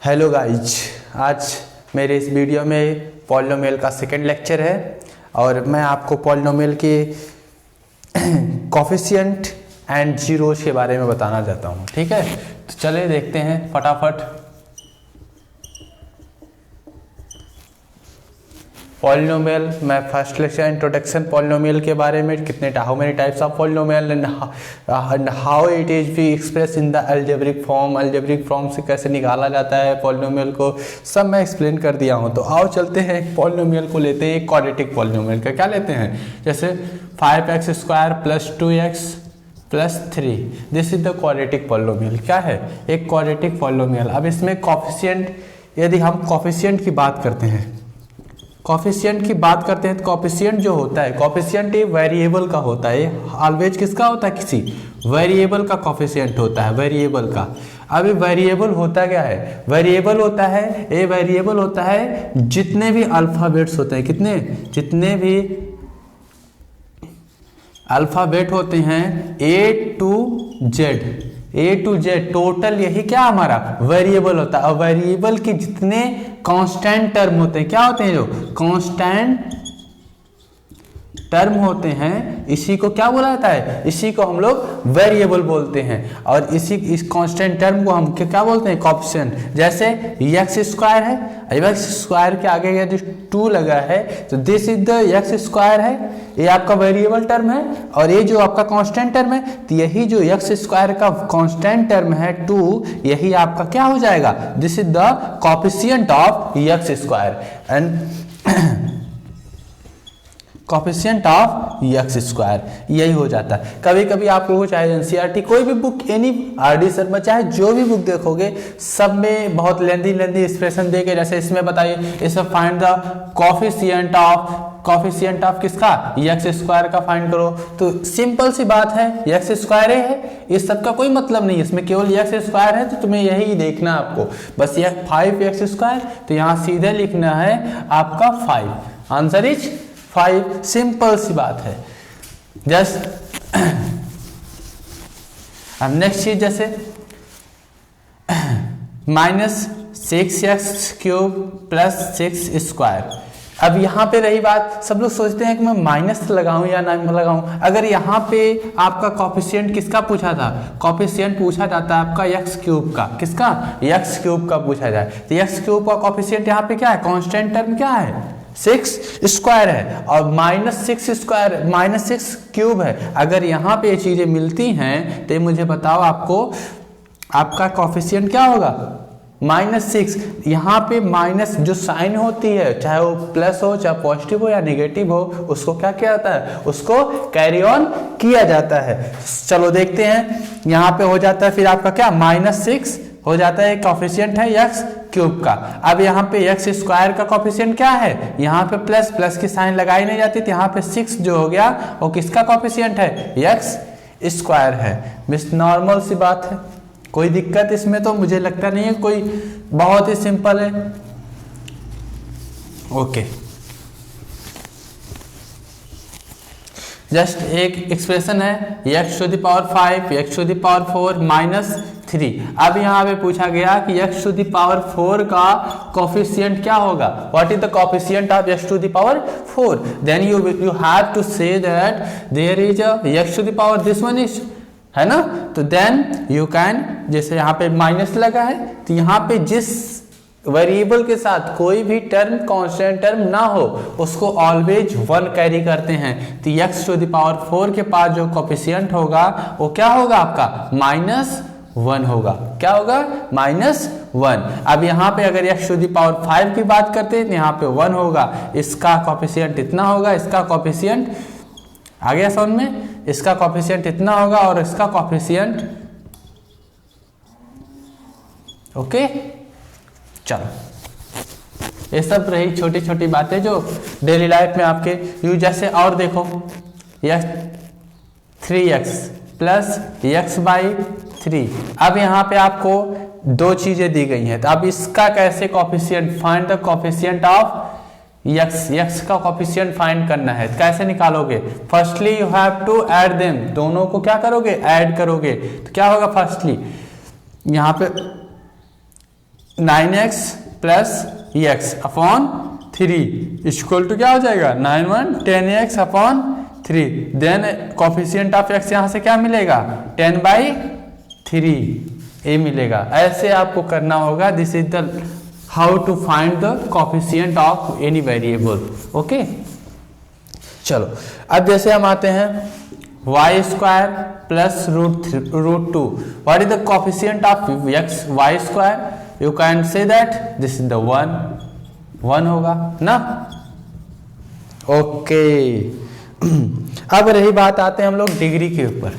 Hello guys, आज मेरे इस वीडियो में पॉलिनोमियल का सेकंड लेक्चर है और मैं आपको पॉलिनोमियल के कोफिशिएंट एंड जीरोस के बारे में बताना चाहता हूँ। ठीक है, तो चलिए देखते हैं फटाफट। पॉलिनोमियल, मैं फर्स्ट लेक्चर इंट्रोडक्शन पॉलिनोमियल के बारे में, कितने how many types of polynomial and how it is be express in the algebraic form, algebraic form से कैसे निकाला जाता है पॉलिनोमियल को, सब मैं एक्सप्लेन कर दिया हूं। तो आओ चलते हैं, एक पॉलिनोमियल को लेते हैं, एक क्वाड्रेटिक पॉलिनोमियल का क्या लेते हैं, जैसे 5x square plus 2x plus 3, this is the quadratic polynomial. क्या है, एक क्वाड्रेटिक पॉलिनोमियल। अब इसमें कोफिशिएंट, यदि हम कोफिशिएंट की बात करते हैं, कोफिशिएंट की बात करते हैं तो कोफिशिएंट जो होता है, कोफिशिएंट एक वेरिएबल का होता है। ऑलवेज किसका होता है, किसी वेरिएबल का कोफिशिएंट होता है, वेरिएबल का। अब वेरिएबल होता क्या है, वेरिएबल होता है, ये वेरिएबल होता है जितने भी अल्फाबेट्स होते हैं, कितने, जितने भी अल्फाबेट होते हैं A to Z, टोटल यही क्या हमारा वेरिएबल होता है। और वेरिएबल के जितने कांस्टेंट टर्म होते हैं, क्या होते हैं, जो कांस्टेंट टर्म होते हैं, इसी को क्या बोला जाता है, इसी को हम लोग वेरिएबल बोलते हैं। और इस कांस्टेंट टर्म को हम क्या बोलते हैं, कोफिशिएंट। जैसे x स्क्वायर है, x स्क्वायर के आगे यदि 2 लगा है तो this is the x square है, ये आपका वेरिएबल टर्म है। और ये जो आपका कांस्टेंट टर्म है, तो यही जो x स्क्वायर का कांस्टेंट टर्म है 2, यही आपका क्या हो जाएगा, this is the coefficient of x square and coefficient of x square, यही हो जाता है। कभी कभी आप लोगों को चाहे एनसीईआरटी कोई भी बुक, एनी आरडी शर्मा, चाहे जो भी बुक देखोगे, सब में बहुत लेंदी एक्सप्रेशन देके, जैसे इसमें बताइए, इसमें फाइंड द कोफिशिएंट ऑफ किसका, x स्क्वायर का फाइंड करो। तो सिंपल सी बात है, x स्क्वायर है, इस सब का कोई मतलब नहीं है, इसमें केवल x स्क्वायर है, तो तुम्हें यही देखना है आपको, बस ये 5x स्क्वायर, तो यहाँ सीधे लिखना है आपका 5, आंसर इज 5, सिंपल सी बात है। जस्ट अब नेक्स्ट चीज, जैसे -6x क्यूब प्लस 6 स्क्वायर। अब यहाँ पे रही बात, सब लोग सोचते हैं कि मैं माइनस लगाऊं या ना लगाऊं। अगर यहाँ पे आपका कोफिशिएंट किसका पूछा था, कोफिशिएंट पूछा जाता है आपका x क्यूब का, किसका, x क्यूब का पूछा जाए, तो x क्यूब का कोफिशिएंट यहाँ पे क्या है, कांस्टेंट टर्म क्या है, 6 स्क्वायर है, और -6 स्क्वायर, -6 क्यूब है। अगर यहाँ पे ये चीजें मिलती हैं तो मुझे बताओ, आपको आपका कोफिशिएंट क्या होगा, -6। यहाँ पे माइनस जो साइन होती है, चाहे वो प्लस हो, चाहे पॉजिटिव हो या नेगेटिव हो, उसको क्या किया जाता है, उसको कैरी ऑन किया जाता है। चलो देखते हैं, यहाँ पे हो जाता है फिर आपका क्या, -6 हो जाता है, कोफिशिएंट है x क्यूब का। अब यहाँ पे x स्क्वायर का कोफिशिएंट क्या है, यहाँ पे प्लस की साइन लगाई नहीं जाती, तो यहाँ पे 6 जो हो गया वो किसका कोफिशिएंट है, x स्क्वायर है। मिस नॉर्मल सी बात है, कोई दिक्कत इसमें तो मुझे लगता नहीं है, कोई बहुत ही सिंपल है। ओके, जस्ट एक एक्सप्रेशन है, x to the power 5, x to the power 4 -3। अब यहाँ पे पूछा गया कि x टू द पावर 4 का कोफिशिएंट क्या होगा, what is the coefficient of x to the power 4, then you have to say that there is a x to the power this one is, है ना, तो देन यू कैन, जैसे यहाँ पे minus लगा है, तो यहाँ पे जिस वेरिएबल के साथ कोई भी टर्म कांस्टेंट टर्म ना हो, उसको ऑलवेज 1 कैरी करते हैं। तो x टू द पावर 4 के पास जो कोफिशिएंट होगा वो क्या होगा, आपका -1 होगा। क्या होगा, -1। अब यहाँ पे अगर x टू द पावर 5 की बात करते हैं तो यहाँ पे 1 होगा, इसका कोफिशिएंट इतना होगा, इसका कोफिशिएंट आ गया समझ में, इसका कोफिशिएंट इतना होगा और इसका कोफिशिएंट, ओके। चलो, ये सब रही छोटी छोटी बातें जो डेली लाइफ में आपके यूज। जैसे और देखो, 3x प्लस x/3। अब यहाँ पे आपको 2 चीजें दी गई हैं, तो अब इसका कैसे coefficient, find the coefficient of x का कोफिशिएंट फाइंड करना है। कैसे निकालोगे, firstly you have to add them, दोनों को क्या करोगे, ऐड करोगे। तो क्या होगा, फर्स्टली यहाँ पे 9x plus x upon 3 equal to क्या हो जाएगा 9 1 10x upon 3। Then coefficient of x यहाँ से क्या मिलेगा 10/3 ये मिलेगा। ऐसे आपको करना होगा। This is the how to find the coefficient of any variable. Okay, चलो अब जैसे हम आते हैं Y square plus root two. What is the coefficient of X Y square? You can say that this is the 1 होगा ना। Okay, अब रही बात आते हैं हम लोग डिग्री के ऊपर।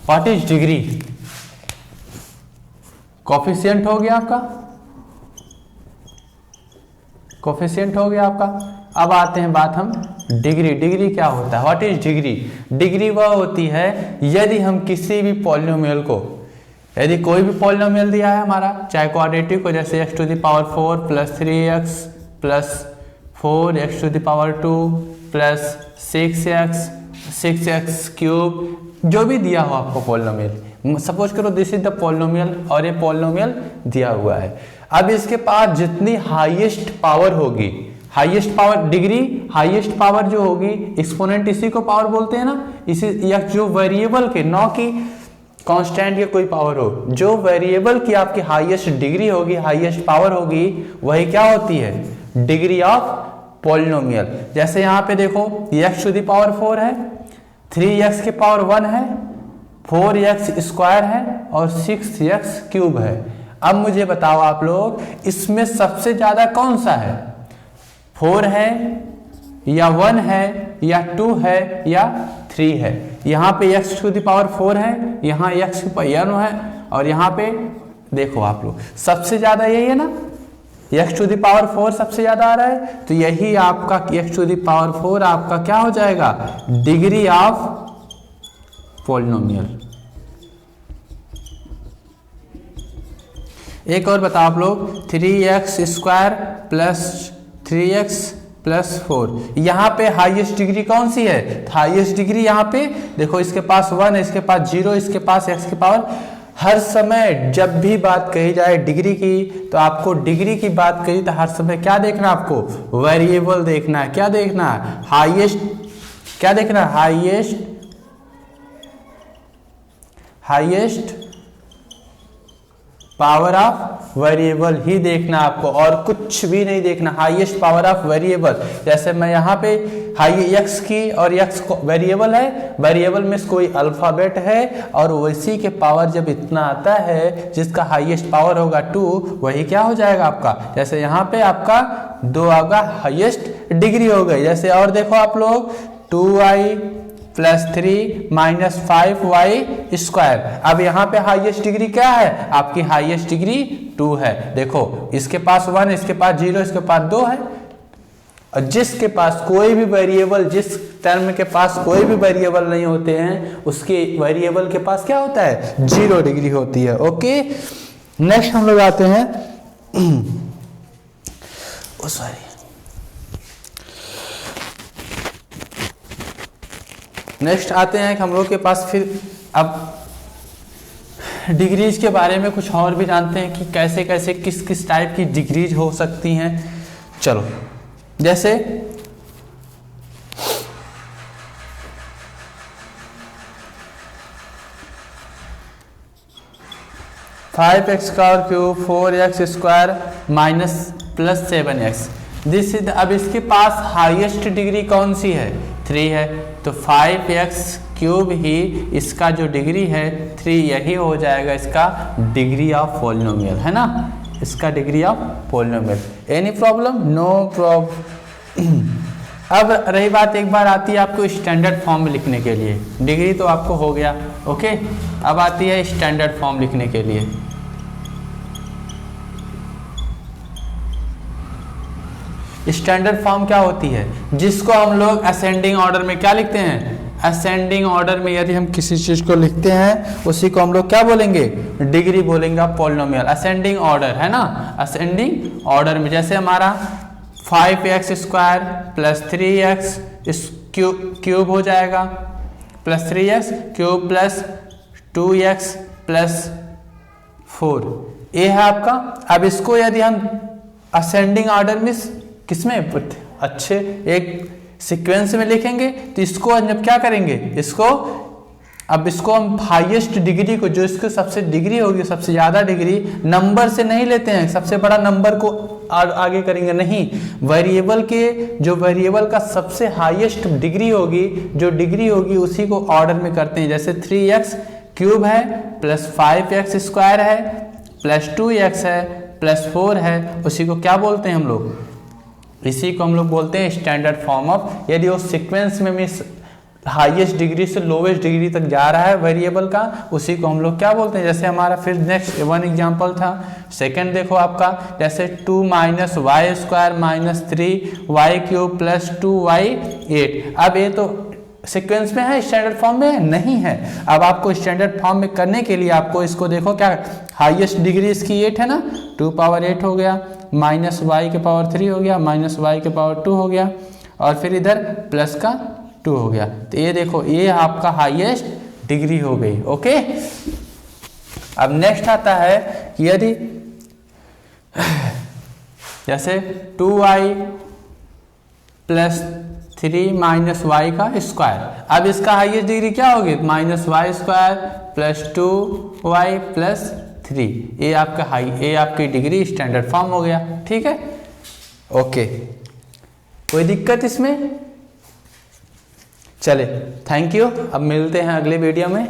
What is degree? कोफिशिएंट हो गया आपका, कोफिशिएंट हो गया आपका। अब आते हैं बात हम डिग्री। डिग्री क्या होता है? What is degree? डिग्री वह होती है यदि हम किसी भी पॉलिनोमियल को, यदि कोई भी पॉलिनोमियल दिया है हमारा, चाहे क्वाड्रेटिक को, जैसे x to the power 4 plus 3x plus 4 x to the power 2 plus 6x cube, जो भी दिया हो आपको पॉलिनोमियल, सपोज करो दिस इज द पॉलिनोमियल और ये पॉलिनोमियल दिया हुआ है। अब इसके पास जितनी हाईएस्ट पावर होगी, highest power degree, highest power जो होगी, एक्सपोनेंट इसी को पावर बोलते हैं ना। इसी या जो वेरिएबल के, न कि कांस्टेंट के कोई पावर हो, जो वेरिएबल की आपकी हाईएस्ट डिग्री होगी, हाईएस्ट पावर होगी, वही क्या होती है? Degree of polynomial. जैसे यहाँ पे देखो x टू द पावर 4 है, 3x के पावर 1 है, 4x स्क्वायर है और 6x क्यूब है। अब मुझे बताओ आप लोग, इसमें सबसे ज्यादा कौन सा है? 4 है या 1 है या 2 है या 3 है? यहाँ पे x टू द पावर 4 है, यहाँ x टू पावर 1 है और यहाँ पे देखो आप लोग सबसे ज्यादा यही है ना, x टू द पावर 4 सबसे ज्यादा आ रहा है, तो यही आपका x टू द पावर 4 आपका क्या हो जाएगा? Degree of polynomial. एक और बताओ आप लोग, 3x square plus 3x plus 4, यहाँ पे हाईएस्ट डिग्री कौन सी है? हाईएस्ट डिग्री यहाँ पे देखो, इसके पास 1 है, इसके पास 0, इसके पास x के पावर। हर समय जब भी बात कही जाए डिग्री की, तो आपको डिग्री की बात कही तो हर समय क्या देखना है? आपको वेरिएबल देखना है। क्या देखना है? हाईएस्ट। क्या देखना है? हाईएस्ट पावर ऑफ वेरिएबल ही देखना आपको, और कुछ भी नहीं देखना। हाईएस्ट पावर ऑफ वेरिएबल, जैसे मैं यहाँ पे हाई x की, और x वेरिएबल है, वेरिएबल में कोई अल्फाबेट है, और उसी के पावर जब इतना आता है जिसका हाईएस्ट पावर होगा 2, वही क्या हो जाएगा आपका? जैसे यहाँ पे आपका 2 आपका हाईएस्ट डिग्री हो गई। जैसे और देखो आप लोग, 2y plus 3 minus 5y square. अब यहाँ पे हाईएस्ट डिग्री क्या है? आपकी हाईएस्ट डिग्री 2 है। देखो इसके पास 1, इसके पास 0, इसके पास 2 है, और जिसके पास कोई भी वेरिएबल, जिस टर्म के पास कोई भी वेरिएबल नहीं होते हैं, उसके वेरिएबल के पास क्या होता है? 0 डिग्री होती है। ओके, नेक्स्ट हम लोग आते हैं नेक्स्ट आते हैं कि हम लोग के पास फिर अब डिग्रीज के बारे में कुछ और भी जानते हैं कि कैसे कैसे किस किस टाइप की डिग्रीज हो सकती हैं। चलो, जैसे five x square cube 4x square minus plus 7x, this is. अब इसके पास हाईएस्ट डिग्री कौन सी है? 3 है, तो 5x क्यूब ही इसका जो डिग्री है 3, यही हो जाएगा इसका डिग्री ऑफ पॉलिनोमियल, है ना, इसका degree of polynomial. Any problem? No problem. अब रही बात, एक बार आती है आपको स्टैंडर्ड फॉर्म लिखने के लिए। डिग्री तो आपको हो गया, ओके। अब आती है स्टैंडर्ड फॉर्म लिखने के लिए। स्टैंडर्ड फॉर्म क्या होती है? जिसको हम लोग असेंडिंग ऑर्डर में क्या लिखते हैं? असेंडिंग ऑर्डर में यदि हम किसी चीज को लिखते हैं, उसी को हम लोग क्या बोलेंगे? डिग्री बोलेंगे पॉलिनोमियल। असेंडिंग ऑर्डर, है ना, असेंडिंग ऑर्डर में जैसे हमारा 5x square plus 3x cube हो जाएगा, plus 3x cube plus 2x plus 4, ए है आपका। अब इसको यदि हम असेंडिंग ऑर्डर में किसमें अच्छे एक सीक्वेंस में लिखेंगे तो इसको जब क्या करेंगे, इसको हम हाईएस्ट डिग्री को, जो इसको सबसे डिग्री होगी, सबसे ज्यादा डिग्री नंबर से नहीं लेते हैं, सबसे बड़ा नंबर को आगे करेंगे नहीं, वेरिएबल का सबसे हाईएस्ट डिग्री होगी, जो डिग्री होगी उसी को ऑर्डर में करते हैं। जैसे 3x क्यूब है प्लस 5x स्क्वायर है प्लस 2x है प्लस 4 है, उसी को क्या बोलते हैं हम लोग, इसी को हम लोग बोलते हैं स्टैंडर्ड फॉर्म ऑफ। यदि उस सीक्वेंस में मीन्स हाईएस्ट डिग्री से लोवेस्ट डिग्री तक जा रहा है वेरिएबल का, उसी को हम लोग क्या बोलते हैं। जैसे हमारा फिर नेक्स्ट 1 एग्जांपल था, सेकंड देखो आपका, जैसे 2 minus y square minus 3y cube plus 2y 8। अब ये तो सीक्वेंस में है, स्टैंडर्ड फॉर्म में नहीं है। अब आपको स्टैंडर्ड फॉर्म में करने के लिए आपको इसको देखो, क्या हाईएस्ट डिग्री इसकी 8 है ना, 2 पावर 8 हो गया, माइनस वाई के पावर 3 हो गया, माइनस वाई के पावर 2 हो गया, और फिर इधर प्लस का 2 हो गया। तो ये देखो, ये आपका हाईएस्ट डिग्री हो गई। ओके, अब नेक्स्ट आता है कि यदि जैसे 2y प्लस 3 माइनस वाई का स्क्वायर, अब इसका हाईएस्ट डिग्री क्या होगी, minus y square plus 2y plus 3, ये आपकी डिग्री स्टैंडर्ड फॉर्म हो गया। ठीक है, ओके, कोई दिक्कत इसमें? चले, थैंक यू। अब मिलते हैं अगले वीडियो में।